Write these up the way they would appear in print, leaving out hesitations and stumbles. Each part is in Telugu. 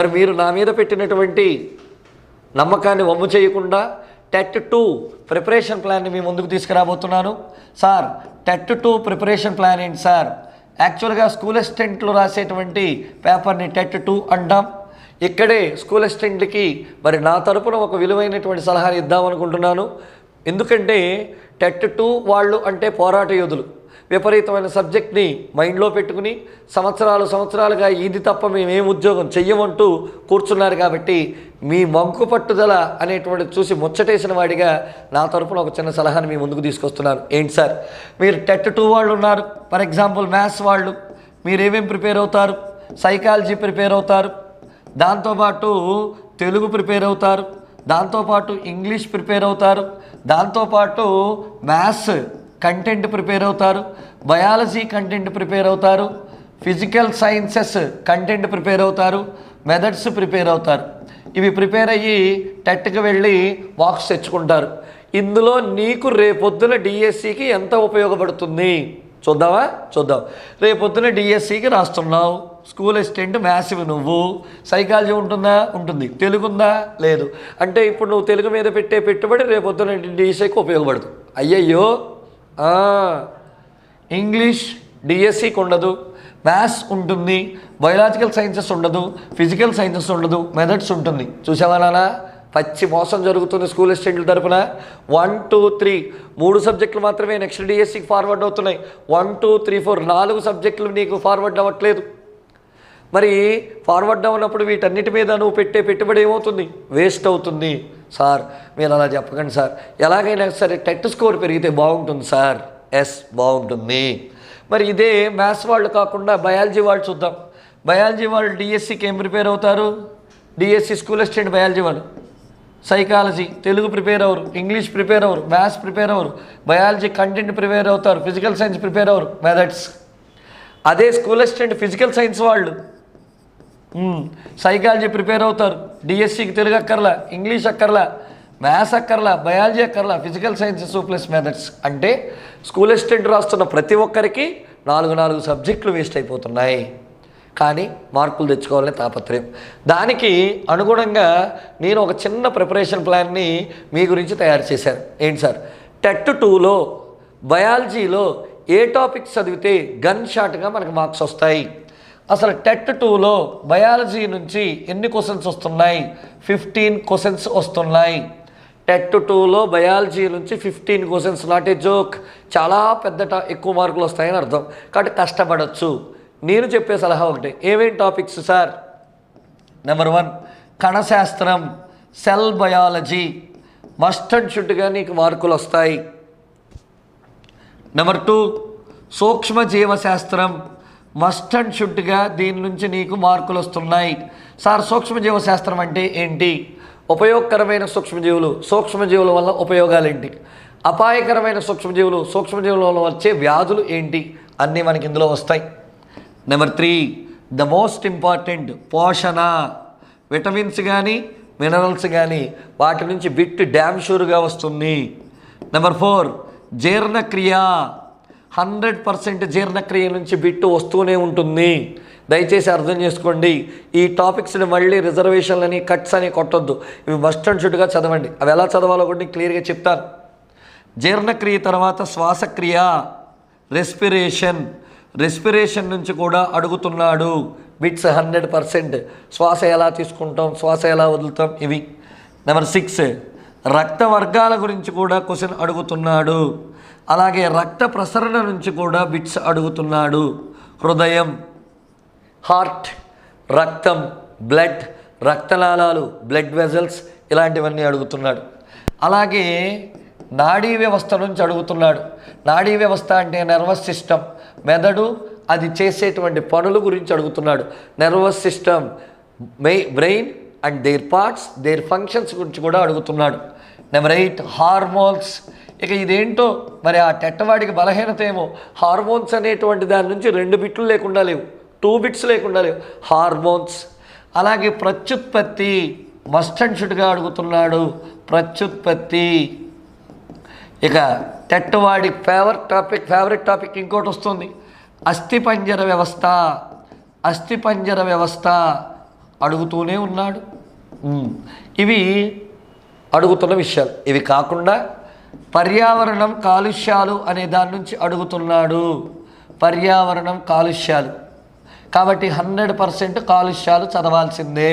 మరి మీరు నా మీద పెట్టినటువంటి నమ్మకాన్ని వమ్ము చేయకుండా టెట్ 2 ప్రిపరేషన్ ప్లాన్ని మీ ముందుకు తీసుకురాబోతున్నాను. సార్, టెట్ 2 ప్రిపరేషన్ ప్లాన్ ఏంటి సార్? యాక్చువల్గా స్కూల్ అసిస్టెంట్లు రాసేటువంటి పేపర్ని టెట్ 2 అంటాం. ఇక్కడే స్కూల్ అసిస్టెంట్లకి మరి నా తరపున ఒక విలువైనటువంటి సలహాని ఇద్దామనుకుంటున్నాను. ఎందుకంటే టెట్ 2 వాళ్ళు అంటే పోరాట యోధులు. విపరీతమైన సబ్జెక్ట్ని మైండ్లో పెట్టుకుని సంవత్సరాలుగా ఇది తప్ప మేమేం ఉద్యోగం చెయ్యమంటూ కూర్చున్నారు. కాబట్టి మీ వంకు పట్టుదల అనేటువంటిది చూసి ముచ్చటేసిన వాడిగా నా తరపున ఒక చిన్న సలహాని మీ ముందుకు తీసుకొస్తున్నాను. ఏంటి సార్, మీరు టెట్ 2 వాళ్ళు ఉన్నారు. ఫర్ ఎగ్జాంపుల్ మ్యాథ్స్ వాళ్ళు మీరేమేం ప్రిపేర్ అవుతారు? సైకాలజీ ప్రిపేర్ అవుతారు, దాంతోపాటు తెలుగు ప్రిపేర్ అవుతారు, దాంతోపాటు ఇంగ్లీష్ ప్రిపేర్ అవుతారు, దాంతోపాటు మ్యాథ్స్ కంటెంట్ ప్రిపేర్ అవుతారు, బయాలజీ కంటెంట్ ప్రిపేర్ అవుతారు, ఫిజికల్ సైన్సెస్ కంటెంట్ ప్రిపేర్ అవుతారు, మెథడ్స్ ప్రిపేర్ అవుతారు. ఇవి ప్రిపేర్ అయ్యి టెట్కి వెళ్ళి మార్క్స్ తెచ్చుకుంటారు. ఇందులో నీకు రేపొద్దున డిఎస్సికి ఎంత ఉపయోగపడుతుంది చూద్దాం. రేపొద్దున డిఎస్సికి రాస్తున్నావు, స్కూల్ అసిస్టెంట్ మ్యాథ్స్ నువ్వు, సైకాలజీ ఉంటుందా? ఉంటుంది. తెలుగు ఉందా? లేదు. అంటే ఇప్పుడు నువ్వు తెలుగు మీద పెట్టే పెట్టుబడి రేపొద్దున డిఎస్సికి ఉపయోగపడదు. అయ్యయ్యో, ఇంగ్లీష్ డిఎస్సికి ఉండదు, మ్యాథ్స్ ఉంటుంది, బయోలాజికల్ సైన్సెస్ ఉండదు, ఫిజికల్ సైన్సెస్ ఉండదు, మెథడ్స్ ఉంటుంది. చూసావా నాన్న, పచ్చి మోసం జరుగుతుంది స్కూల్ అసిస్టెంట్ల తరపున. 1, 2, 3 3 సబ్జెక్టులు మాత్రమే నెక్స్ట్ డిఎస్సికి ఫార్వర్డ్ అవుతున్నాయి. 1, 2, 3, 4 4 సబ్జెక్టులు నీకు ఫార్వర్డ్ అవ్వట్లేదు. మరి ఫార్వర్డ్ అవ్వనప్పుడు వీటన్నిటి మీద నువ్వు పెట్టే పెట్టుబడి ఏమవుతుంది? వేస్ట్ అవుతుంది. సార్, మీరు అలా చెప్పకండి సార్, ఎలాగైనా సరే టెట్ స్కోర్ పెరిగితే బాగుంటుంది సార్. ఎస్, బాగుంటుంది. మరి ఇదే మ్యాథ్స్ వాళ్ళు కాకుండా బయాలజీ వాళ్ళు చూద్దాం. బయాలజీ వాళ్ళు డిఎస్సికి ఏం ప్రిపేర్ అవుతారు? డిఎస్సి స్కూల్ అసిస్టెంట్ బయాలజీ వాళ్ళు సైకాలజీ, తెలుగు ప్రిపేర్ అవ్వరు, ఇంగ్లీష్ ప్రిపేర్ అవ్వరు, మ్యాథ్స్ ప్రిపేర్ అవ్వరు, బయాలజీ కంటెంట్ ప్రిపేర్ అవుతారు, ఫిజికల్ సైన్స్ ప్రిపేర్ అవ్వరు, మెథడ్స్. అదే స్కూల్ అసిస్టెంట్ ఫిజికల్ సైన్స్ వాళ్ళు సైకాలజీ ప్రిపేర్ అవుతారు. డిఎస్సికి తెలుగు అక్కర్లా, ఇంగ్లీష్ అక్కర్లా, మ్యాథ్స్ అక్కర్లా, బయాలజీ అక్కర్లా, ఫిజికల్ సైన్సెస్ ప్లస్ మెథడ్స్. అంటే స్కూల్ అసిస్టెంట్ రాస్తున్న ప్రతి ఒక్కరికి 4 సబ్జెక్టులు వేస్ట్ అయిపోతున్నాయి. కానీ మార్కులు తెచ్చుకోవాలని తాపత్రయం. దానికి అనుగుణంగా నేను ఒక చిన్న ప్రిపరేషన్ ప్లాన్ని మీ గురించి తయారు చేశాను. ఏంటి సార్, టెట్ 2లో బయాలజీలో ఏ టాపిక్స్ చదివితే గన్ షాట్గా మనకు మార్క్స్ వస్తాయి? అసలు టెట్ 2లో బయాలజీ నుంచి ఎన్ని క్వశ్చన్స్ వస్తున్నాయి? 15 క్వశ్చన్స్ వస్తున్నాయి. టెట్ 2లో బయాలజీ నుంచి 15 క్వశ్చన్స్, నాట్ ఏ జోక్. చాలా ఎక్కువ మార్కులు వస్తాయని అర్థం. కాబట్టి కష్టపడవచ్చు. నేను చెప్పే సలహా ఒకటే. ఏమేం టాపిక్స్ సార్? నెంబర్ 1 కణశాస్త్రం, సెల్ బయాలజీ మస్ట్ అండ్ షుడ్గా నీకు మార్కులు వస్తాయి. నెంబర్ 2 సూక్ష్మజీవశాస్త్రం మస్ట్ అండ్ షుడ్గా దీని నుంచి నీకు మార్కులు వస్తున్నాయి. సార్, సూక్ష్మజీవశాస్త్రం అంటే ఏంటి? ఉపయోగకరమైన సూక్ష్మజీవుల వల్ల ఉపయోగాలు ఏంటి? అపాయకరమైన సూక్ష్మజీవుల వల్ల వచ్చే వ్యాధులు ఏంటి? అన్నీ మనకి ఇందులో వస్తాయి. నెంబర్ 3 ద మోస్ట్ ఇంపార్టెంట్ పోషణ, విటమిన్స్ కానీ మినరల్స్ కానీ వాటి నుంచి బిట్ డ్యామ్ షూర్గా వస్తుంది. నెంబర్ 4 జీర్ణక్రియ, 100% జీర్ణక్రియ నుంచి బిట్టు వస్తూనే ఉంటుంది. దయచేసి అర్థం చేసుకోండి. ఈ టాపిక్స్ని మళ్ళీ రిజర్వేషన్లని కట్స్ అని కొట్టొద్దు. ఇవి మస్ట్ అండ్ షుడ్గా చదవండి. అవి ఎలా చదవాలో కూడా నేను క్లియర్గా చెప్తాను. జీర్ణక్రియ తర్వాత శ్వాసక్రియ, రెస్పిరేషన్ నుంచి కూడా అడుగుతున్నాడు. బిట్స్ 100%. శ్వాస ఎలా తీసుకుంటాం, శ్వాస ఎలా వదులుతాం, ఇవి. నెంబర్ 6 రక్త వర్గాల గురించి కూడా క్వశ్చన్ అడుగుతున్నాడు. అలాగే రక్త ప్రసరణ నుంచి కూడా బిట్స్ అడుగుతున్నాడు. హృదయం, హార్ట్, రక్తం, బ్లడ్, రక్తనాళాలు, బ్లడ్ వెజల్స్, ఇలాంటివన్నీ అడుగుతున్నాడు. అలాగే నాడీ వ్యవస్థ నుంచి అడుగుతున్నాడు. నాడీ వ్యవస్థ అంటే నర్వస్ సిస్టమ్, మెదడు, అది చేసేటువంటి పనుల గురించి అడుగుతున్నాడు. Nervous system, brain and their parts, their functions గురించి కూడా అడుగుతున్నాడు. Number 8 hormones. ఇక ఇదేంటో మరి ఆ టెట్టవాడికి బలహీనత ఏమో, హార్మోన్స్ అనేటువంటి దాని నుంచి 2 బిట్లు లేకుండా లేవు, 2 బిట్స్ లేకుండా లేవు, హార్మోన్స్. అలాగే ప్రత్యుత్పత్తి మస్ట్ అండ్ షుడ్గా అడుగుతున్నాడు. ప్రత్యుత్పత్తి. ఇక టెట్టవాడి ఫేవరెట్ టాపిక్ ఇంకోటి వస్తుంది, అస్థిపంజర వ్యవస్థ. అడుగుతూనే ఉన్నాడు. ఇవి అడుగుతున్న విషయాలు. ఇవి కాకుండా పర్యావరణం కాలుష్యాలు అనే దాని నుంచి అడుగుతున్నాడు. పర్యావరణం కాలుష్యాలు కాబట్టి 100% కాలుష్యాలు చదవాల్సిందే.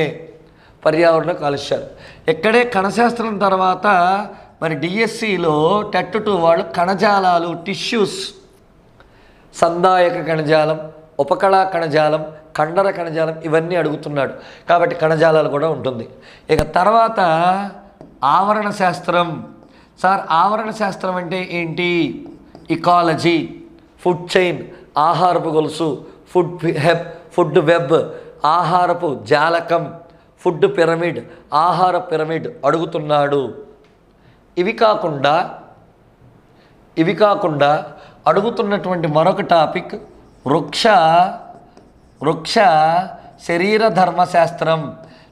పర్యావరణ కాలుష్యాలు ఇక్కడే కణశాస్త్రం తర్వాత మరి డిఎస్సిలో టెట్ 2 వాళ్ళు కణజాలాలు టిష్యూస్, సందాయక కణజాలం, ఉపకళా కణజాలం, కండర కణజాలం ఇవన్నీ అడుగుతున్నాడు. కాబట్టి కణజాలాలు కూడా ఉంటుంది. ఇక తర్వాత ఆవరణ శాస్త్రం. సార్ ఆవరణ శాస్త్రం అంటే ఏంటి? ఇకాలజీ, ఫుడ్ చైన్, ఆహారపు గొలుసు, ఫుడ్ వెబ్, ఆహారపు జాలకం, ఫుడ్ పిరమిడ్, ఆహార పిరమిడ్ అడుగుతున్నాడు. ఇవి కాకుండా అడుగుతున్నటువంటి మరొక టాపిక్ వృక్ష శరీర ధర్మశాస్త్రం.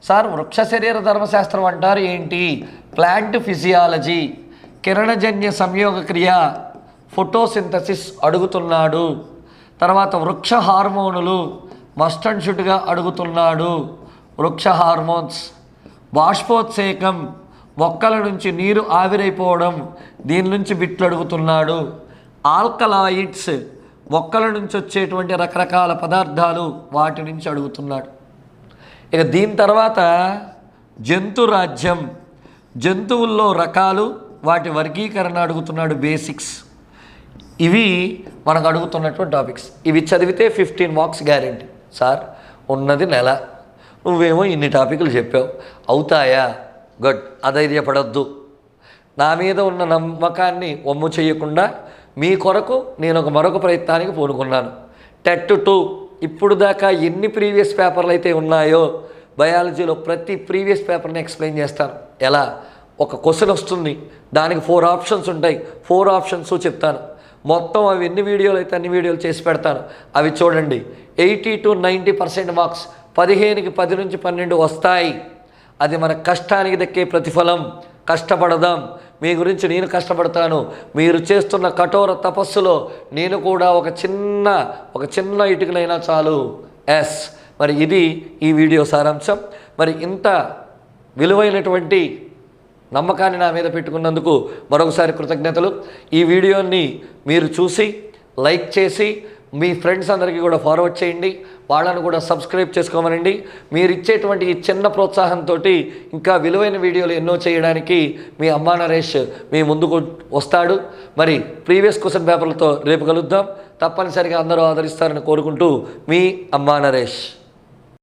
సార్ వృక్ష శరీర ధర్మశాస్త్రం అంటారు ఏంటి? ప్లాంట్ ఫిజియాలజీ, కిరణజన్య సంయోగ క్రియ, ఫోటోసింథసిస్ అడుగుతున్నాడు. తర్వాత వృక్ష హార్మోనులు మస్ట్ అండ్ షుడ్గా అడుగుతున్నాడు. వృక్ష హార్మోన్స్, బాష్పోత్సేకం, మొక్కల నుంచి నీరు ఆవిరైపోవడం, దీని నుంచి బిట్లు అడుగుతున్నాడు. ఆల్కలాయిడ్స్, మొక్కల నుంచి వచ్చేటువంటి రకరకాల పదార్థాలు, వాటి నుంచి అడుగుతున్నాడు. ఇక దీని తర్వాత జంతురాజ్యం, జంతువుల్లో రకాలు, వాటి వర్గీకరణ అడుగుతున్నాడు. బేసిక్స్. ఇవి మనకు అడుగుతున్నటువంటి టాపిక్స్. ఇవి చదివితే 15 మార్క్స్ గ్యారెంటీ. సార్ ఉన్నది నెల, నువ్వేమో ఇన్ని టాపిక్లు చెప్పావు, అవుతాయా? గుడ్, అధైర్యపడద్దు. నా మీద ఉన్న నమ్మకాన్ని వమ్ము చేయకుండా మీ కొరకు నేను మరొక ప్రయత్నానికి పూనుకున్నాను. టెట్ 2 ఇప్పుడు దాకా ఎన్ని ప్రీవియస్ పేపర్లు అయితే ఉన్నాయో బయాలజీలో ప్రతి ప్రీవియస్ పేపర్ని ఎక్స్ప్లెయిన్ చేస్తాను. ఎలా? ఒక క్వశ్చన్ వస్తుంది, దానికి 4 ఆప్షన్స్ ఉంటాయి. 4 ఆప్షన్స్ చెప్తాను. మొత్తం అవి ఎన్ని వీడియోలు అయితే అన్ని వీడియోలు చేసి పెడతాను. అవి చూడండి. 80 to 90% మార్క్స్, 15కి 10 నుంచి 12 వస్తాయి. అది మన కష్టానికి దక్కే ప్రతిఫలం. కష్టపడదాం. మీ గురించి నేను కష్టపడతాను. మీరు చేస్తున్న కఠోర తపస్సులో నేను కూడా ఒక చిన్న ఇటుకలైనా చాలు. ఎస్, మరి ఇది ఈ వీడియో సారాంశం. మరి ఇంత విలువైనటువంటి నమ్మకాన్ని నా మీద పెట్టుకున్నందుకు మరొకసారి కృతజ్ఞతలు. ఈ వీడియోని మీరు చూసి లైక్ చేసి మీ ఫ్రెండ్స్ అందరికీ కూడా ఫార్వర్డ్ చేయండి. వాళ్ళను కూడా సబ్స్క్రైబ్ చేసుకోమనండి. మీరు ఇచ్చేటువంటి ఈ చిన్న ప్రోత్సాహంతో ఇంకా విలువైన వీడియోలు ఎన్నో చేయడానికి మీ అమ్మా నరేష్ మీ ముందుకు వస్తాడు. మరి ప్రీవియస్ క్వశ్చన్ పేపర్లతో రేపు కలుద్దాం. తప్పనిసరిగా అందరూ ఆదరిస్తారని కోరుకుంటూ మీ అమ్మా నరేష్.